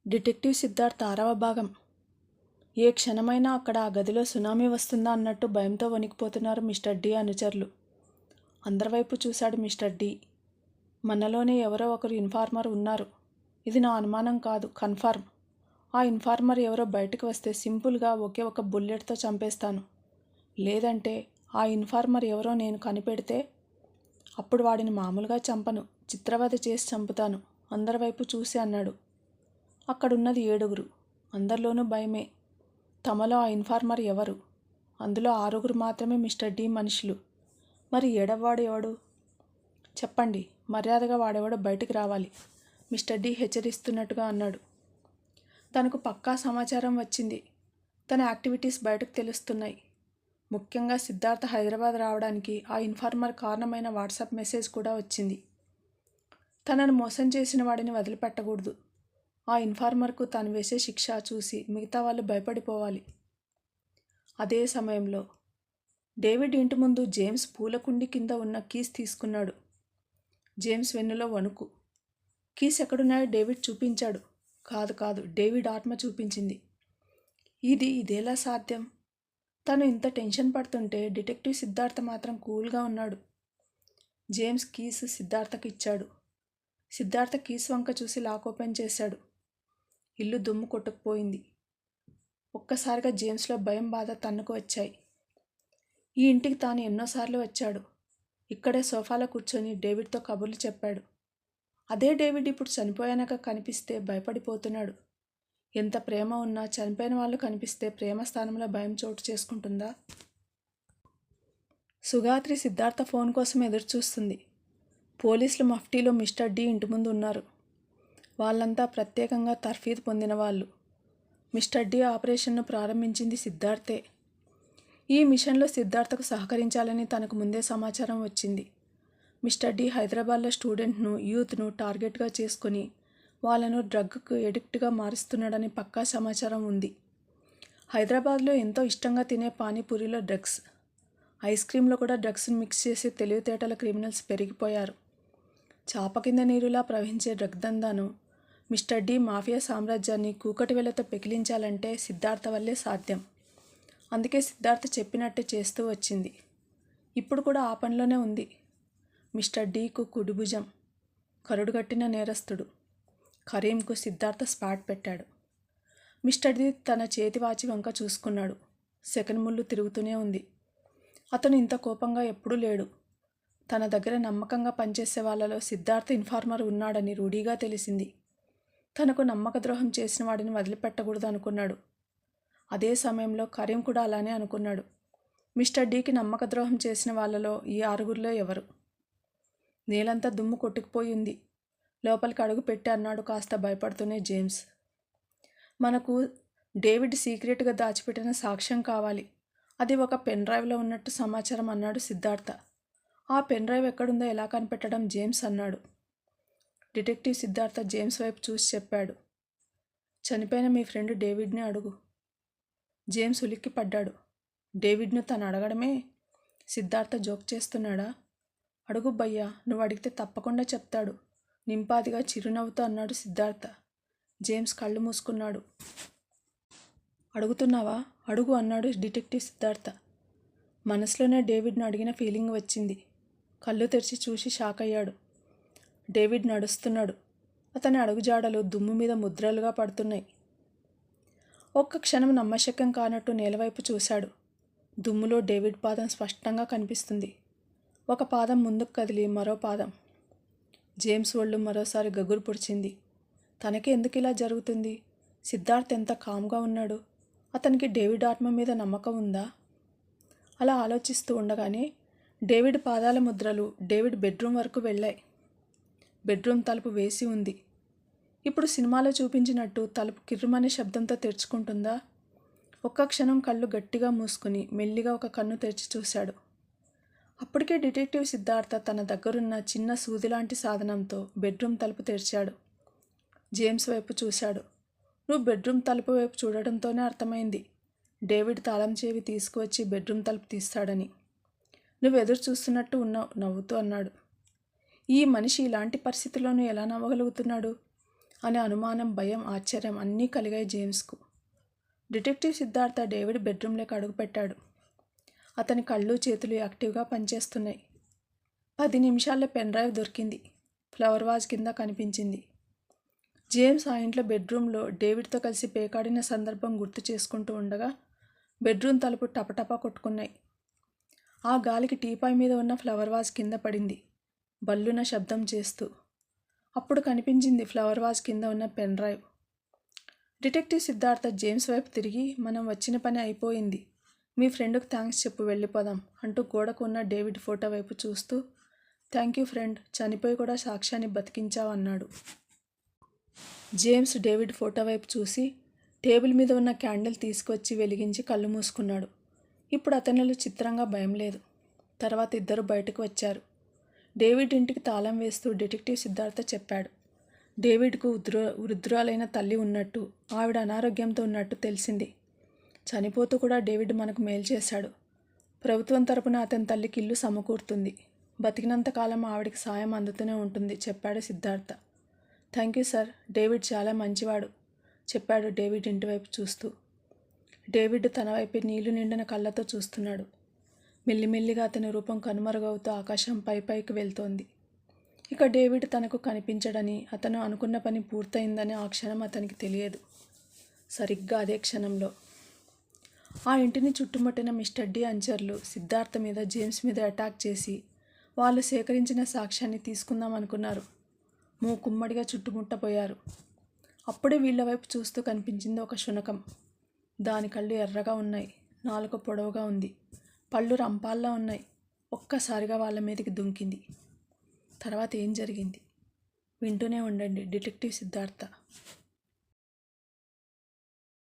Detective Siddharth 6వ భాగం. ఏ క్షణమైనా అక్కడ ఆ గదిలో సునామీ వస్తుందా అన్నట్టు భయంతో వణికిపోతున్నారు మిస్టర్ డి అనుచరులు. అందరి వైపు చూశాడు మిస్టర్ డి. మనలోనే ఎవరో ఒకరు ఇన్ఫార్మర్ ఉన్నారు. ఇది నా అనుమానం కాదు, కన్ఫర్మ్. ఆ ఇన్ఫార్మర్ ఎవరో బయటకు వస్తే సింపుల్గా ఒకే ఒక బుల్లెట్తో చంపేస్తాను. లేదంటే ఆ ఇన్ఫార్మర్ ఎవరో నేను కనిపెడితే అప్పుడు వాడిని మామూలుగా చంపను, చిత్రవధ చేసి చంపుతాను. అందరి వైపు చూసి అన్నాడు. అక్కడున్నది 7. అందరిలోనూ భయమే. తమలో ఆ ఇన్ఫార్మర్ ఎవరు? అందులో 6 మాత్రమే మిస్టర్ డి మనుషులు. మరి 7వాడు ఎవడు? చెప్పండి, మర్యాదగా వాడెవడో బయటికి రావాలి, మిస్టర్ డి హెచ్చరిస్తున్నట్టుగా అన్నాడు. తనకు పక్కా సమాచారం వచ్చింది. తన యాక్టివిటీస్ బయటకు తెలుస్తున్నాయి. ముఖ్యంగా సిద్ధార్థ హైదరాబాద్ రావడానికి ఆ ఇన్ఫార్మర్ కారణమైన వాట్సాప్ మెసేజ్ కూడా వచ్చింది. తనను మోసం చేసిన వాడిని వదిలిపెట్టకూడదు. ఆ ఇన్ఫార్మర్కు తాను వేసే శిక్ష చూసి మిగతా వాళ్ళు భయపడిపోవాలి. అదే సమయంలో డేవిడ్ ఇంటి ముందు జేమ్స్ పూలకుండి కింద ఉన్న కీస్ తీసుకున్నాడు. జేమ్స్ వెన్నులో వణుకు. కీస్ ఎక్కడున్నాయో డేవిడ్ చూపించాడు. కాదు, డేవిడ్ ఆత్మ చూపించింది. ఇదేలా సాధ్యం? తను ఇంత టెన్షన్ పడుతుంటే డిటెక్టివ్ సిద్ధార్థ మాత్రం కూల్గా ఉన్నాడు. జేమ్స్ కీస్ సిద్ధార్థకి ఇచ్చాడు. సిద్ధార్థ కీస్ వంక చూసి లాక్ ఓపెన్ చేశాడు. ఇల్లు దుమ్ము కొట్టుకుపోయింది. ఒక్కసారిగా జేమ్స్లో భయం, బాధ తన్నుకు వచ్చాయి. ఈ ఇంటికి తాను ఎన్నోసార్లు వచ్చాడు. ఇక్కడే సోఫాలో కూర్చొని డేవిడ్తో కబుర్లు చెప్పాడు. అదే డేవిడ్ ఇప్పుడు చనిపోయాక కనిపిస్తే భయపడిపోతున్నాడు. ఎంత ప్రేమ ఉన్నా చనిపోయిన వాళ్ళు కనిపిస్తే ప్రేమ స్థానంలో భయం చోటు చేసుకుంటుందా? సుగాత్రి సిద్ధార్థ ఫోన్ కోసం ఎదురుచూస్తుంది. పోలీసులు మఫ్టీలో మిస్టర్ డి ఇంటి ముందు ఉన్నారు. వాళ్ళంతా ప్రత్యేకంగా తర్ఫీదు పొందిన వాళ్ళు. మిస్టర్ డి ఆపరేషన్ను ప్రారంభించింది సిద్ధార్థే. ఈ మిషన్లో సిద్ధార్థకు సహకరించాలని తనకు ముందే సమాచారం వచ్చింది. మిస్టర్ డి హైదరాబాద్లో స్టూడెంట్ను, యూత్ను టార్గెట్గా చేసుకుని వాళ్ళను డ్రగ్కు ఎడిక్ట్గా మారుస్తున్నాడని పక్కా సమాచారం ఉంది. హైదరాబాద్లో ఎంతో ఇష్టంగా తినే పానీపూరిలో డ్రగ్స్, ఐస్ క్రీంలో కూడా డ్రగ్స్ను మిక్స్ చేసే తెలివితేటల క్రిమినల్స్ పెరిగిపోయారు. చాప కింద నీరులా ప్రవహించే డ్రగ్ దందాను, మిస్టర్ డి మాఫియా సామ్రాజ్యాన్ని కూకటి వేలతో పెకిలించాలంటే సిద్ధార్థ వల్లే సాధ్యం. అందుకే సిద్ధార్థ చెప్పినట్టే చేస్తూ వచ్చింది. ఇప్పుడు కూడా ఆ పనిలోనే ఉంది. మిస్టర్ డికు కుడిభుజం, కరుడుగట్టిన నేరస్తుడు కరీంకు సిద్ధార్థ స్పాట్ పెట్టాడు. మిస్టర్ డి తన చేతి వాచి వంక చూసుకున్నాడు. సెకండ్ ముళ్ళు తిరుగుతూనే ఉంది. అతను ఇంత కోపంగా ఎప్పుడూ లేడు. తన దగ్గర నమ్మకంగా పనిచేసే వాళ్ళలో సిద్ధార్థ ఇన్ఫార్మర్ ఉన్నాడని రూఢీగా తెలిసింది. తనకు నమ్మక ద్రోహం చేసిన వాడిని వదిలిపెట్టకూడదు అనుకున్నాడు. అదే సమయంలో కరీం కూడా అలానే అనుకున్నాడు. మిస్టర్ డికి నమ్మక ద్రోహం చేసిన వాళ్ళలో ఈ 6 ఎవరు? నేలంతా దుమ్ము కొట్టుకుపోయింది. లోపలికి అడుగు పెట్టి అన్నాడు కాస్త భయపడుతూనే జేమ్స్. మనకు డేవిడ్ సీక్రెట్గా దాచిపెట్టిన సాక్ష్యం కావాలి. అది ఒక పెన్ డ్రైవ్లో ఉన్నట్టు సమాచారం అన్నాడు సిద్ధార్థ. ఆ పెన్ డ్రైవ్ ఎక్కడుందో ఎలా కనిపెట్టడం జేమ్స్ అన్నాడు. డిటెక్టివ్ సిద్ధార్థ జేమ్స్ వైపు చూసి చెప్పాడు. చనిపోయిన మీ ఫ్రెండ్ డేవిడ్ని అడుగు. జేమ్స్ ఉలిక్కి పడ్డాడు. డేవిడ్ను తను అడగడమే? సిద్ధార్థ జోక్ చేస్తున్నాడా? అడుగు భయ్యా, నువ్వు అడిగితే తప్పకుండా చెప్తాడు, నింపాదిగా చిరునవ్వుతో అన్నాడు సిద్ధార్థ. జేమ్స్ కళ్ళు మూసుకున్నాడు. అడుగుతున్నావా? అడుగు అన్నాడు డిటెక్టివ్ సిద్ధార్థ. మనసులోనే డేవిడ్ను అడిగిన ఫీలింగ్ వచ్చింది. కళ్ళు తెరిచి చూసి షాక్ అయ్యాడు. డేవిడ్ నడుస్తున్నాడు. అతని అడుగుజాడలు దుమ్ము మీద ముద్రలుగా పడుతున్నాయి. ఒక్క క్షణం నమ్మశక్యం కానట్టు నేలవైపు చూశాడు. దుమ్ములో డేవిడ్ పాదం స్పష్టంగా కనిపిస్తుంది. ఒక పాదం ముందుకు కదిలి మరో పాదం. జేమ్స్ ఒళ్ళు మరోసారి గగురు పొడిచింది. తనకి ఎందుకు ఇలా జరుగుతుంది? సిద్ధార్థ్ ఎంత కామ్గా ఉన్నాడు. అతనికి డేవిడ్ ఆత్మ మీద నమ్మకం ఉందా? అలా ఆలోచిస్తూ ఉండగానే డేవిడ్ పాదాల ముద్రలు డేవిడ్ బెడ్రూమ్ వరకు వెళ్ళాయి. బెడ్రూమ్ తలుపు వేసి ఉంది. ఇప్పుడు సినిమాలో చూపించినట్టు తలుపు కిర్రుమనే శబ్దంతో తెరుచుకుంటుందా? ఒక్క క్షణం కళ్ళు గట్టిగా మూసుకుని మెల్లిగా ఒక కన్ను తెరిచి చూశాడు. అప్పటికే డిటెక్టివ్ సిద్ధార్థ తన దగ్గరున్న చిన్న సూదిలాంటి సాధనంతో బెడ్రూమ్ తలుపు తెరిచాడు. జేమ్స్ వైపు చూశాడు. నువ్వు బెడ్రూమ్ తలుపు వైపు చూడటంతోనే అర్థమైంది డేవిడ్ తాళం చెవి తీసుకువచ్చి బెడ్రూమ్ తలుపు తీస్తాడని. నువ్వు ఎదురు చూస్తున్నట్టు ఉన్నావు, నవ్వుతూ అన్నాడు. ఈ మనిషి ఇలాంటి పరిస్థితుల్లోనూ ఎలా నవ్వగలుగుతున్నాడు? అనే అనుమానం, భయం, ఆశ్చర్యం అన్నీ కలిగాయి జేమ్స్కు. డిటెక్టివ్ సిద్ధార్థ డేవిడ్ బెడ్రూమ్లోకి అడుగుపెట్టాడు. అతని కళ్ళు చేతులు యాక్టివ్గా పనిచేస్తున్నాయి. 10 నిమిషాల్లో పెన్ డ్రైవ్ దొరికింది. ఫ్లవర్ వాజ్ కింద కనిపించింది. జేమ్స్ ఆ ఇంట్లో బెడ్రూమ్లో డేవిడ్తో కలిసి పేకాడిన సందర్భం గుర్తు చేసుకుంటూ ఉండగా బెడ్రూమ్ తలుపు టపటపా కొట్టుకున్నాయి. ఆ గాలికి టీపాయ్ మీద ఉన్న ఫ్లవర్ వాజ్ కింద పడింది, బల్లున శబ్దం చేస్తూ. అప్పుడు కనిపించింది ఫ్లవర్ వాజ్ కింద ఉన్న pen drive. Detective Siddhartha James వైపు తిరిగి, మనం వచ్చిన పని అయిపోయింది, మీ ఫ్రెండ్కు థ్యాంక్స్ చెప్పు, వెళ్ళిపోదాం అంటూ గోడకు ఉన్న డేవిడ్ ఫోటో వైపు చూస్తూ, థ్యాంక్ యూ ఫ్రెండ్, చనిపోయి కూడా సాక్ష్యాన్ని బతికించావు అన్నాడు. జేమ్స్ డేవిడ్ ఫోటో వైపు చూసి టేబుల్ మీద ఉన్న క్యాండిల్ తీసుకొచ్చి వెలిగించి కళ్ళు మూసుకున్నాడు. ఇప్పుడు అతనిలో చిత్రంగా భయం లేదు. తర్వాత ఇద్దరు బయటకు వచ్చారు. డేవిడ్ ఇంటికి తాళం వేస్తూ డిటెక్టివ్ సిద్ధార్థ చెప్పాడు. డేవిడ్కు వృద్ధురాలైన తల్లి ఉన్నట్టు, ఆవిడ అనారోగ్యంతో ఉన్నట్టు తెలిసింది. చనిపోతూ కూడా డేవిడ్ మనకు మేలు చేశాడు. ప్రభుత్వం తరపున అతని తల్లికి ఇల్లు సమకూరుతుంది. బతికినంతకాలం ఆవిడికి సాయం అందుతూనే ఉంటుంది చెప్పాడు Siddhartha. Thank you sir, David చాలా మంచివాడు చెప్పాడు డేవిడ్ ఇంటివైపు చూస్తూ. డేవిడ్ తన వైపు నీళ్లు నిండిన కళ్ళతో చూస్తున్నాడు. మెల్లిమెల్లిగా అతని రూపం కనుమరుగవుతూ ఆకాశం పైకి వెళ్తోంది. ఇక డేవిడ్ తనకు కనిపించడని, అతను అనుకున్న పని పూర్తయిందని ఆ క్షణం అతనికి తెలియదు. సరిగ్గా అదే క్షణంలో ఆ ఇంటిని చుట్టుముట్టిన మిస్టర్ డి అనుచరులు సిద్ధార్థ మీద, జేమ్స్ మీద అటాక్ చేసి వాళ్ళు సేకరించిన సాక్ష్యాన్ని తీసుకుందాం అనుకున్నారు. మూకుమ్మడిగా చుట్టుముట్టబోయారు. అప్పుడే వీళ్ళ వైపు చూస్తూ కనిపించింది ఒక శునకం. దాని కళ్ళు ఎర్రగా ఉన్నాయి, నాలుక పొడవుగా ఉంది, పళ్ళు రంపాల్లా ఉన్నాయి. ఒక్కసారిగా వాళ్ళ మీదకి దుంకింది. తర్వాత ఏం జరిగింది వింటూనే ఉండండి డిటెక్టివ్ సిద్ధార్థ.